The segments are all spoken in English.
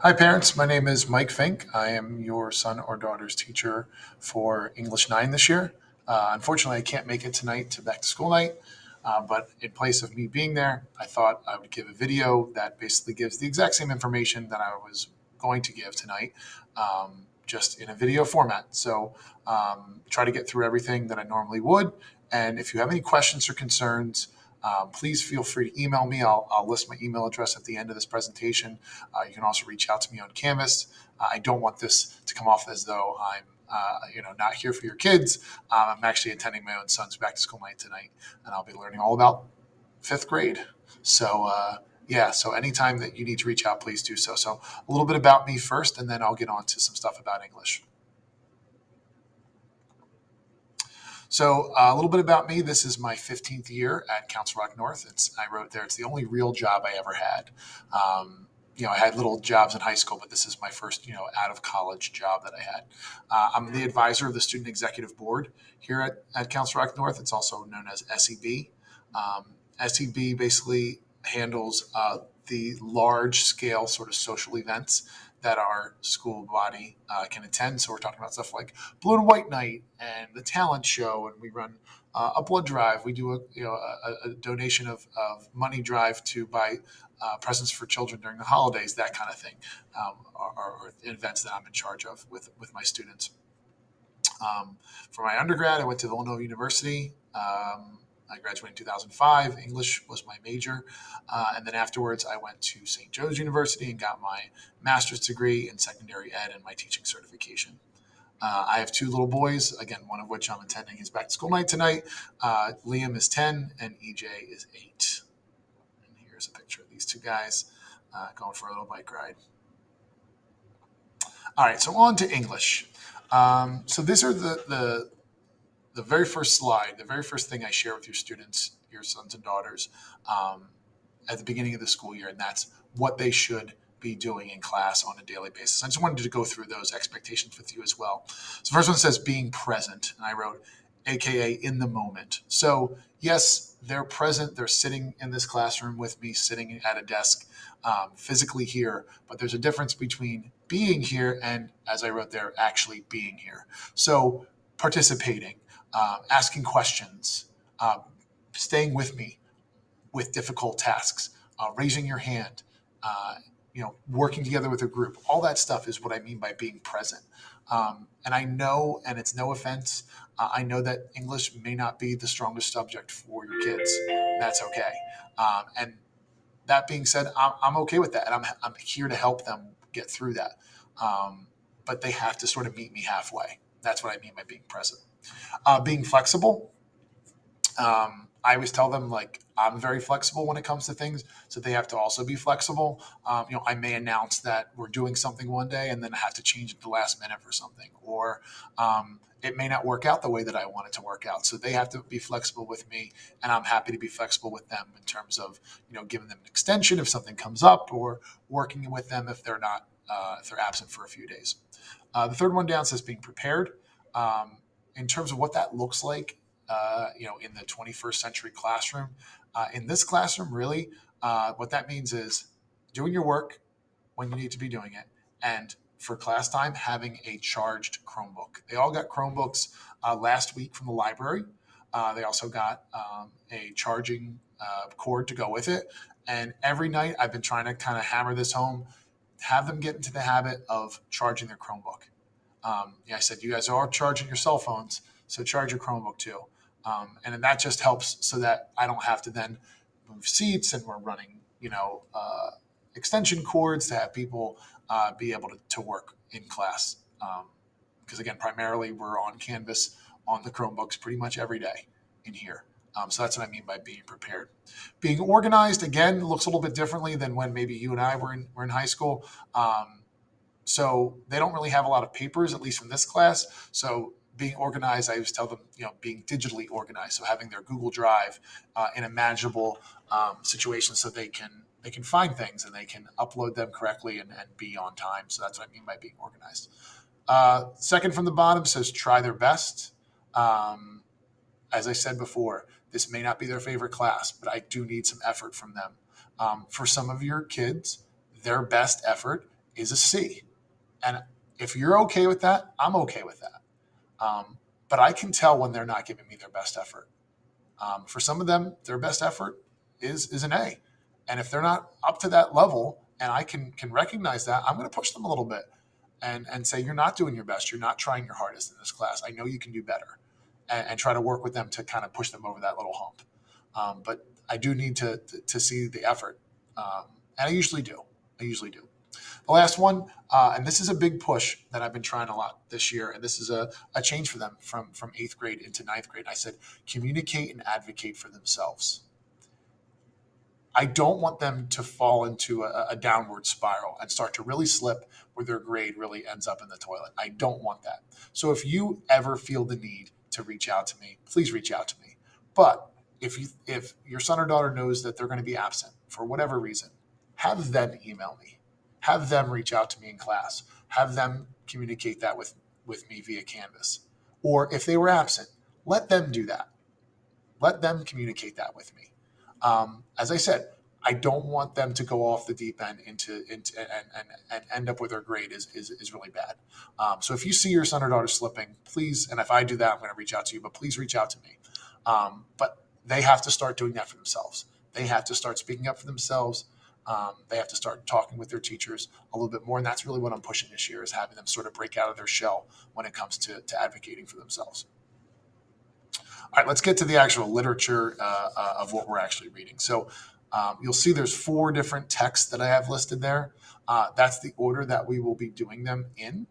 Hi, parents. My name is Mike Fink. I am your son or daughter's teacher for English 9 this year. Unfortunately, I can't make it tonight to back to school night, but in place of me being there, I thought I would give a video that basically gives the exact same information that I was going to give tonight, just in a video format. So try to get through everything that I normally would. And if you have any questions or concerns, please feel free to email me. I'll list my email address at the end of this presentation. You can also reach out to me on Canvas. I don't want this to come off as though I'm not here for your kids. I'm actually attending my own son's back to school night tonight, and I'll be learning all about fifth grade. So yeah, so anytime that you need to reach out, please do so. So a little bit about me first, and then I'll get on to some stuff about English. So a little bit about me. This is my 15th year at Council Rock North. I wrote there. It's the only real job I ever had. I had little jobs in high school, but this is my first, out of college job that I had. I'm the advisor of the Student Executive Board here at Council Rock North. It's also known as SEB. SEB basically handles the large scale sort of social events that our school body can attend. So we're talking about stuff like Blue and White Night and the talent show, and we run a blood drive. We do a donation of money drive to buy presents for children during the holidays, that kind of thing, are events that I'm in charge of with my students. For my undergrad, I went to Villanova University. I graduated in 2005. English was my major. And then afterwards, I went to St. Joe's University and got my master's degree in secondary ed and my teaching certification. I have two little boys, again, one of which I'm attending his back to school night tonight. Liam is 10 and EJ is 8. And here's a picture of these two guys going for a little bike ride. All right, so on to English. So these are the very first slide, the very first thing I share with your students, your sons and daughters, at the beginning of the school year, and that's what they should be doing in class on a daily basis. I just wanted to go through those expectations with you as well. So, first one says being present, and I wrote, AKA in the moment. So, yes, they're present. They're sitting in this classroom with me, sitting at a desk, physically here, but there's a difference between being here and, as I wrote there, actually being here. So, participating, asking questions, staying with me with difficult tasks, raising your hand, working together with a group. All that stuff is what I mean by being present. And I know, and it's no offense, I know that English may not be the strongest subject for your kids. That's okay. And that being said, I'm okay with that, and I'm here to help them get through that. But they have to sort of meet me halfway. That's what I mean by being present. Being flexible. I always tell them, like, I'm very flexible when it comes to things, so they have to also be flexible. I may announce that we're doing something one day and then I have to change it at the last minute for something, or it may not work out the way that I want it to work out. So they have to be flexible with me, and I'm happy to be flexible with them in terms of giving them an extension if something comes up, or working with them if they're not if they're absent for a few days. The third one down says being prepared. In terms of what that looks like, in the 21st century classroom. In this classroom, really, what that means is doing your work when you need to be doing it, and for class time, having a charged Chromebook. They all got Chromebooks last week from the library. They also got a charging cord to go with it. And every night, I've been trying to kind of hammer this home, have them get into the habit of charging their Chromebook. I said, you guys are charging your cell phones, so charge your Chromebook too. And that just helps so that I don't have to then move seats, and we're running, extension cords to have people be able to work in class. Because again, primarily we're on Canvas on the Chromebooks pretty much every day in here. So that's what I mean by being prepared. Being organized, again, looks a little bit differently than when maybe you and I were in high school. So they don't really have a lot of papers, at least from this class. So being organized, I always tell them, being digitally organized. So having their Google Drive in a manageable situation, so they can find things and they can upload them correctly and be on time. So that's what I mean by being organized. Second from the bottom says try their best. As I said before, this may not be their favorite class, but I do need some effort from them. For some of your kids, their best effort is a C. And if you're okay with that, I'm okay with that. But I can tell when they're not giving me their best effort. For some of them, their best effort is an A. And if they're not up to that level, and I can recognize that, I'm going to push them a little bit and say, you're not doing your best. You're not trying your hardest in this class. I know you can do better, and try to work with them to kind of push them over that little hump. But I do need to see the effort, and I usually do. I usually do. The last one, and this is a big push that I've been trying a lot this year, and this is a change for them from eighth grade into ninth grade. I said, communicate and advocate for themselves. I don't want them to fall into a downward spiral and start to really slip where their grade really ends up in the toilet. I don't want that. So if you ever feel the need to reach out to me, please reach out to me. But if your son or daughter knows that they're going to be absent for whatever reason, have them email me. Have them reach out to me in class. Have them communicate that with me via Canvas. Or if they were absent, let them do that. Let them communicate that with me. As I said, I don't want them to go off the deep end into and end up with their grade is really bad. So if you see your son or daughter slipping, please, and if I do that, I'm going to reach out to you, but please reach out to me. But they have to start doing that for themselves. They have to start speaking up for themselves. They have to start talking with their teachers a little bit more, and that's really what I'm pushing this year, is having them sort of break out of their shell when it comes to advocating for themselves. All right, let's get to the actual literature of what we're actually reading. So you'll see there's 4 different texts that I have listed there. That's the order that we will be doing them in.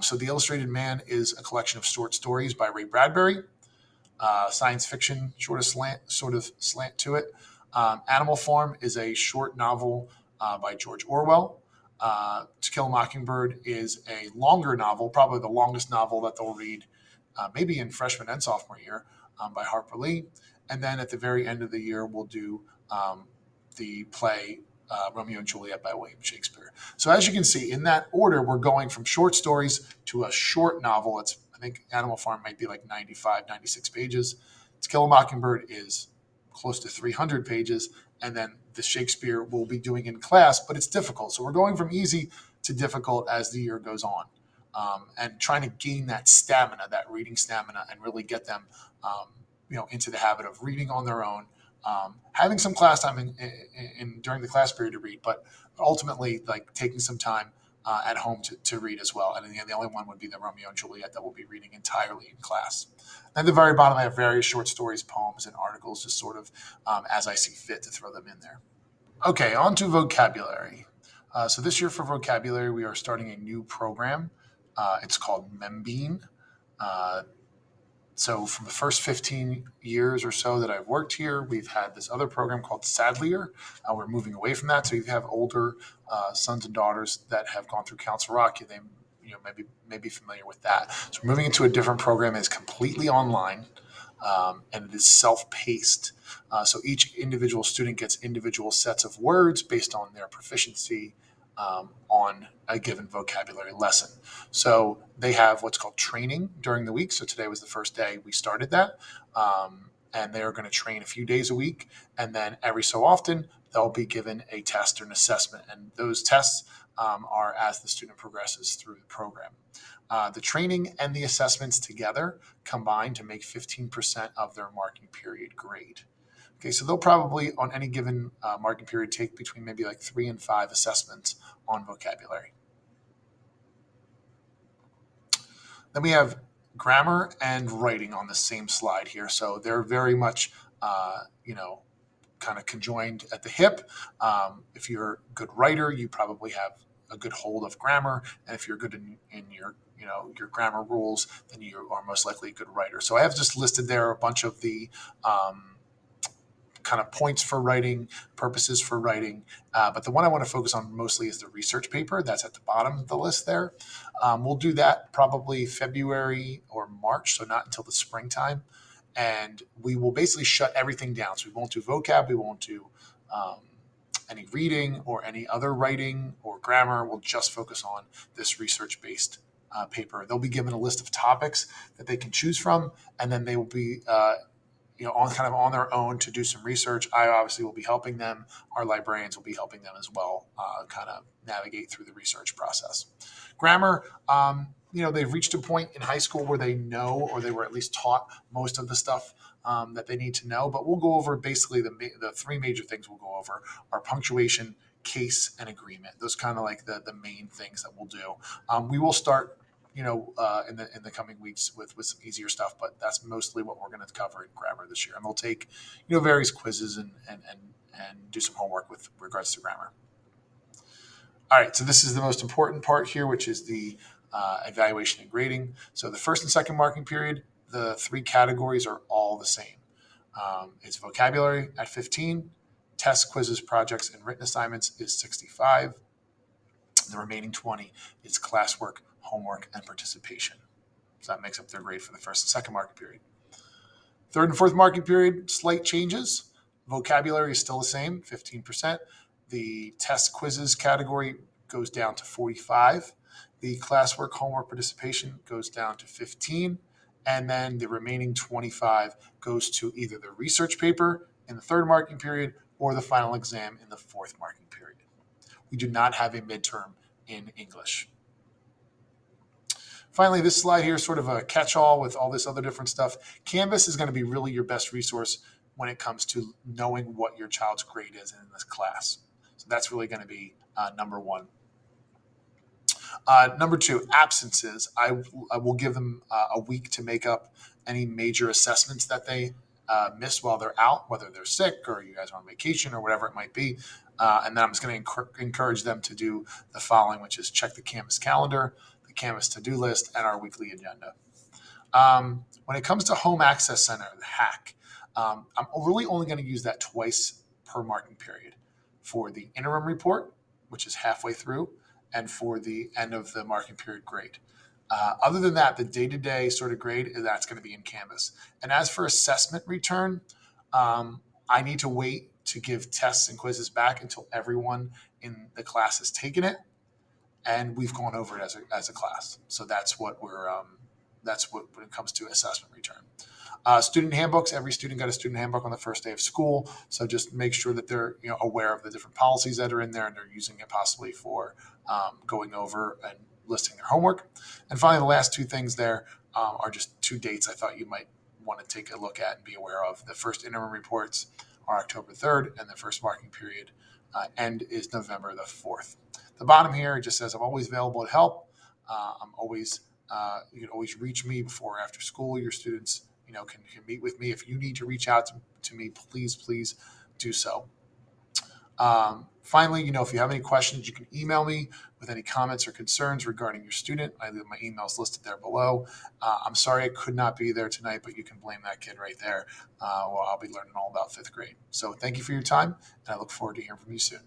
So The Illustrated Man is a collection of short stories by Ray Bradbury. Science fiction, sort of slant to it. Animal Farm is a short novel by George Orwell. To Kill a Mockingbird is a longer novel, probably the longest novel that they'll read, maybe in freshman and sophomore year, by Harper Lee. And then at the very end of the year, we'll do the play Romeo and Juliet by William Shakespeare. So as you can see, in that order, we're going from short stories to a short novel. I think Animal Farm might be like 95, 96 pages. To Kill a Mockingbird is close to 300 pages. And then the Shakespeare we'll be doing in class, but it's difficult. So we're going from easy to difficult as the year goes on, and trying to gain that stamina, that reading stamina, and really get them, into the habit of reading on their own, having some class time in during the class period to read, but ultimately like taking some time at home to read as well. And the only one would be the Romeo and Juliet that we'll be reading entirely in class. And at the very bottom, I have various short stories, poems, and articles, just sort of as I see fit to throw them in there. Okay, on to vocabulary. So this year for vocabulary, we are starting a new program. It's called Membean. Uh, so from the first 15 years or so that I've worked here, we've had this other program called Sadlier. We're moving away from that. So you have older sons and daughters that have gone through Council Rock. They maybe familiar with that. So we're moving into a different program. It's completely online, and it is self-paced. So each individual student gets individual sets of words based on their proficiency on a given vocabulary lesson. So they have what's called training during the week. So today was the first day we started that. And they are going to train a few days a week. And then every so often, they'll be given a test or an assessment. And those tests are as the student progresses through the program. The training and the assessments together combine to make 15% of their marking period grade. Okay, so they'll probably, on any given marking period, take between maybe like 3 and 5 assessments on vocabulary. Then we have grammar and writing on the same slide here. So they're very much, kind of conjoined at the hip. If you're a good writer, you probably have a good hold of grammar, and if you're good in your grammar rules, then you are most likely a good writer. So I have just listed there a bunch of the kind of points for writing, purposes for writing. But the one I want to focus on mostly is the research paper. That's at the bottom of the list there. We'll do that probably February or March, so not until the springtime. And we will basically shut everything down. So we won't do vocab, we won't do any reading or any other writing or grammar. We'll just focus on this research-based paper. They'll be given a list of topics that they can choose from, and then they will be on kind of on their own to do some research. I obviously will be helping them. Our librarians will be helping them as well, kind of navigate through the research process. Grammar, they've reached a point in high school where they know, or they were at least taught most of the stuff that they need to know. But we'll go over basically the three major things we'll go over are punctuation, case, and agreement. Those kind of like the main things that we'll do. We will start in the coming weeks with some easier stuff. But that's mostly what we're going to cover in grammar this year, and we'll take various quizzes and do some homework with regards to grammar. All right, so this is the most important part here, which is the evaluation and grading. So the first and second marking period, the three categories are all the same. It's vocabulary at 15, tests, quizzes, projects, and written assignments is 65. The remaining 20 is classwork, homework, and participation. So that makes up their grade for the first and second marking period. Third and fourth marking period, slight changes. Vocabulary is still the same, 15%. The test quizzes category goes down to 45. The classwork, homework, participation goes down to 15. And then the remaining 25 goes to either the research paper in the third marking period or the final exam in the fourth marking period. We do not have a midterm in English. Finally, this slide here is sort of a catch-all with all this other different stuff. Canvas is going to be really your best resource when it comes to knowing what your child's grade is in this class. So that's really going to be number one. Number two, absences. I will give them a week to make up any major assessments that they missed while they're out, whether they're sick or you guys are on vacation or whatever it might be. And then I'm just going to encourage them to do the following, which is check the Canvas calendar, the Canvas to-do list, and our weekly agenda. When it comes to Home Access Center, the hack, I'm really only going to use that twice per marking period for the interim report, which is halfway through, and for the end of the marking period grade. Other than that, the day-to-day sort of grade, that's going to be in Canvas. And as for assessment return, I need to wait to give tests and quizzes back until everyone in the class has taken it, and we've gone over it as a class. So that's what that's what when it comes to assessment return. Student handbooks. Every student got a student handbook on the first day of school. So just make sure that they're aware of the different policies that are in there and they're using it possibly for going over and listing their homework. And finally, the last two things there are just two dates I thought you might want to take a look at and be aware of. The first interim reports are October 3rd, and the first marking period end is November the 4th. The bottom here, it just says, I'm always available to help. I'm always, you can always reach me before or after school. Your students, can meet with me. If you need to reach out to me, please do so. Finally, if you have any questions, you can email me with any comments or concerns regarding your student. My email is listed there below. I'm sorry I could not be there tonight, but you can blame that kid right there. Well, I'll be learning all about fifth grade. So thank you for your time, and I look forward to hearing from you soon.